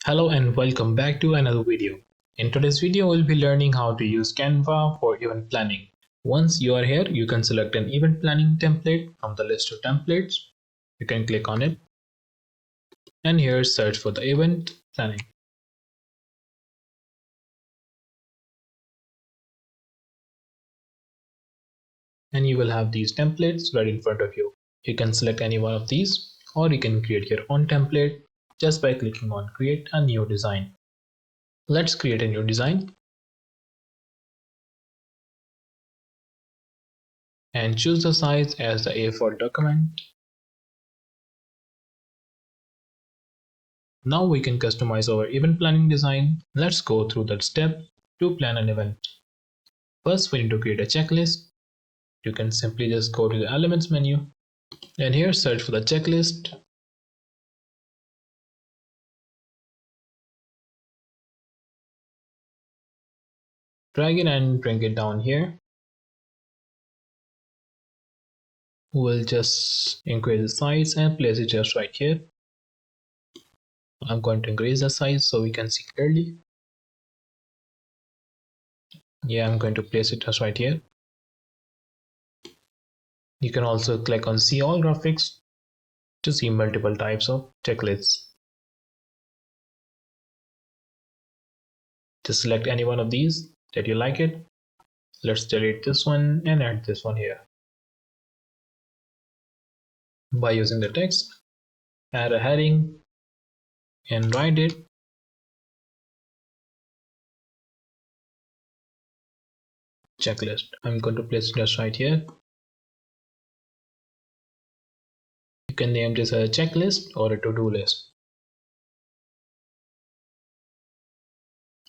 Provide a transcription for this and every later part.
Hello and welcome back to another video. In today's video, we'll be learning how to use Canva for event planning. Once you are here, you can select an event planning template from the list of templates. You can click on it and here search for the event planning. And you will have these templates right in front of you. You can select any one of these or you can create your own template just by clicking on create a new design. Let's create a new design. And choose the size as the A4 document. Now we can customize our event planning design. Let's go through that step to plan an event. First, we need to create a checklist. You can simply just go to the elements menu and here search for the checklist. Drag it and bring it down here. We'll just increase the size and place it just right here. I'm going to increase the size so we can see clearly. Yeah, I'm going to place it just right here. You can also click on see all graphics to see multiple types of checklists. Just select any one of these that you like it. Let's delete this one and add this one here. By using the text, add a heading and write it. Checklist. I'm going to place it just right here. You can name this a checklist or a to-do list.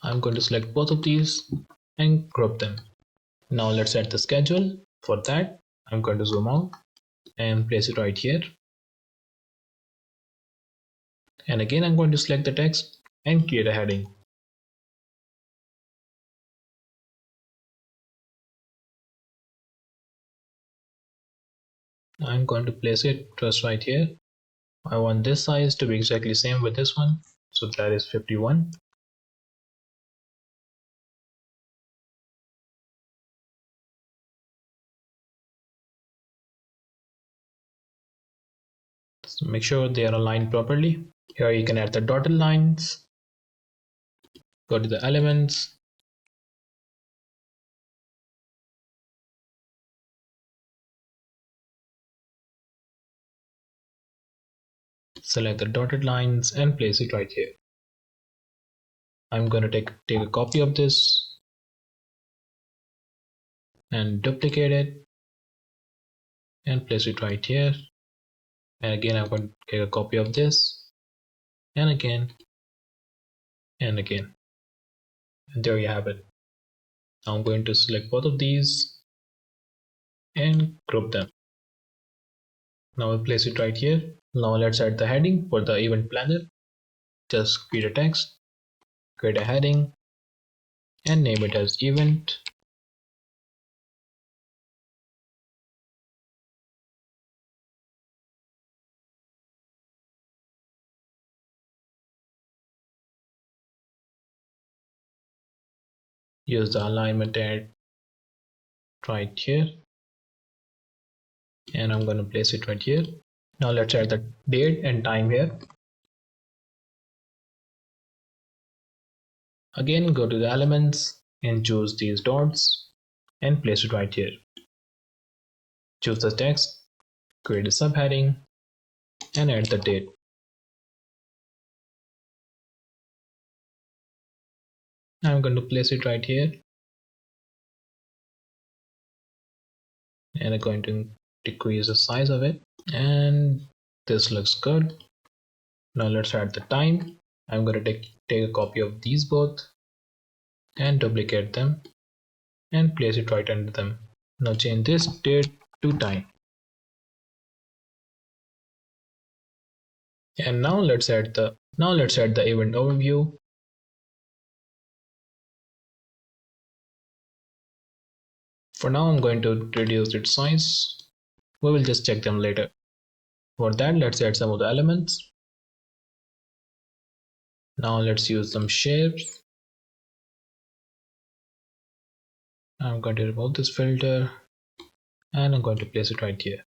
I'm going to select both of these and group them. Now let's add the schedule. For that, I'm going to zoom out and place it right here. And again, I'm going to select the text and create a heading. I'm going to place it just right here. I want this size to be exactly same with this one, so that is 51. So make sure they are aligned properly. Here you can add the dotted lines. Go to the elements. Select the dotted lines and place it right here. I'm going to take a copy of this and duplicate it and place it right here. And again, I'm going to take a copy of this and again and again. And there you have it. Now I'm going to select both of these and group them. Now I'll place it right here. Now let's add the heading for the event planner. Just create a text, create a heading and name it as event. Use the alignment tab right here and I'm going to place it right here. Now let's add the date and time here. Again, go to the elements and choose these dots and place it right here. Choose the text, create a subheading and add the date. I'm going to place it right here and I'm going to decrease the size of it, and this looks good. Now let's add the time. I'm going to take a copy of these both and duplicate them and place it right under them. Now change this date to time. And now let's add the event overview. For now, I'm going to reduce its size. We will just check them later. For that, let's add some of the elements. Now let's use some shapes. I'm going to remove this filter and I'm going to place it right here.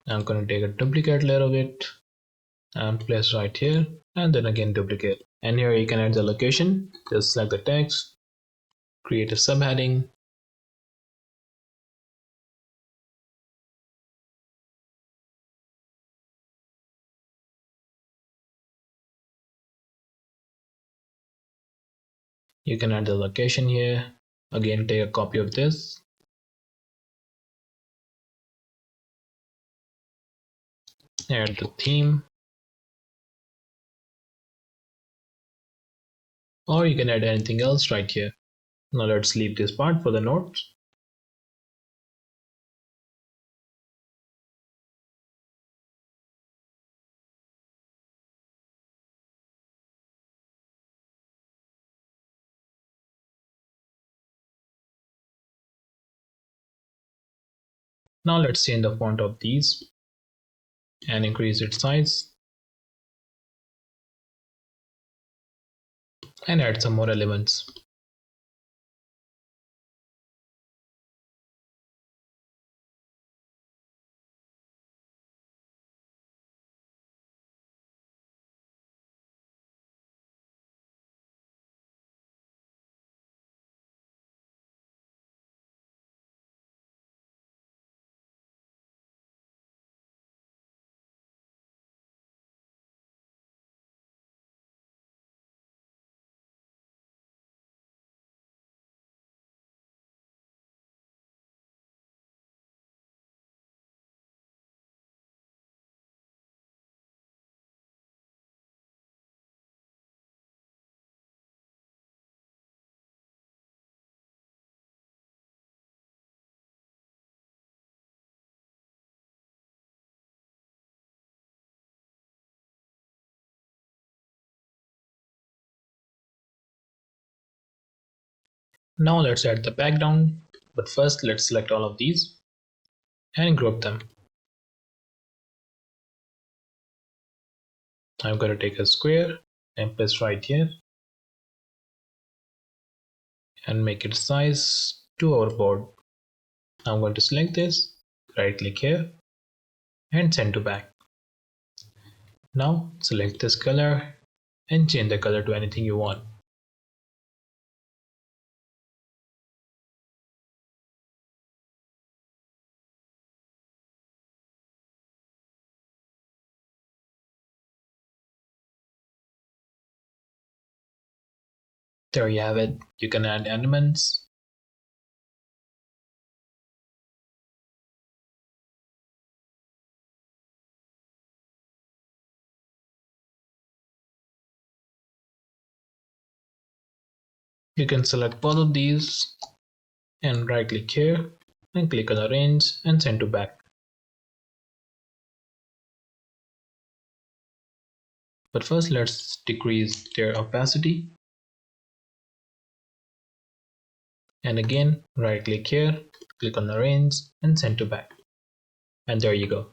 I'm going to take a duplicate layer of it and place right here, and then again duplicate. And here you can add the location. Just select the text, create a subheading, you can add the location here. Again, take a copy of this, add the theme, or you can add anything else right here. Now let's leave this part for the notes. Now let's change the font of these and increase its size and add some more elements. Now let's add the background, but first let's select all of these and group them. I'm going to take a square and place right here and make its size to our board. I'm going to select this, right click here and send to back. Now select this color and change the color to anything you want. There you have it. You can add elements, you can select both of these and right click here and click on arrange and send to back. But first let's decrease their opacity and again right click here, click on arrange and send to back. And there you go.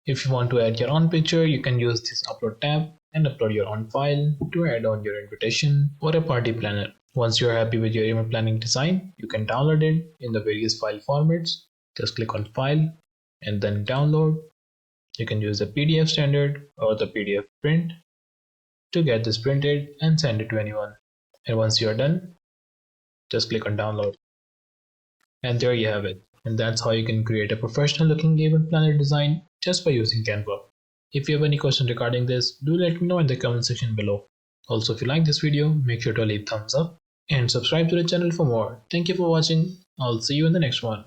If you want to add your own picture, you can use this upload tab and upload your own file to add on your invitation or a party planner. Once you're happy with your event planning design, you can download it in the various file formats. Just click on file and then download. You can use the PDF standard or the PDF print to get this printed and send it to anyone. And once you're done, just click on download. And there you have it. And that's how you can create a professional looking event planner design just by using Canva. If you have any questions regarding this, do let me know in the comment section below. Also, if you like this video, make sure to leave thumbs up and subscribe to the channel for more. Thank you for watching. I'll see you in the next one.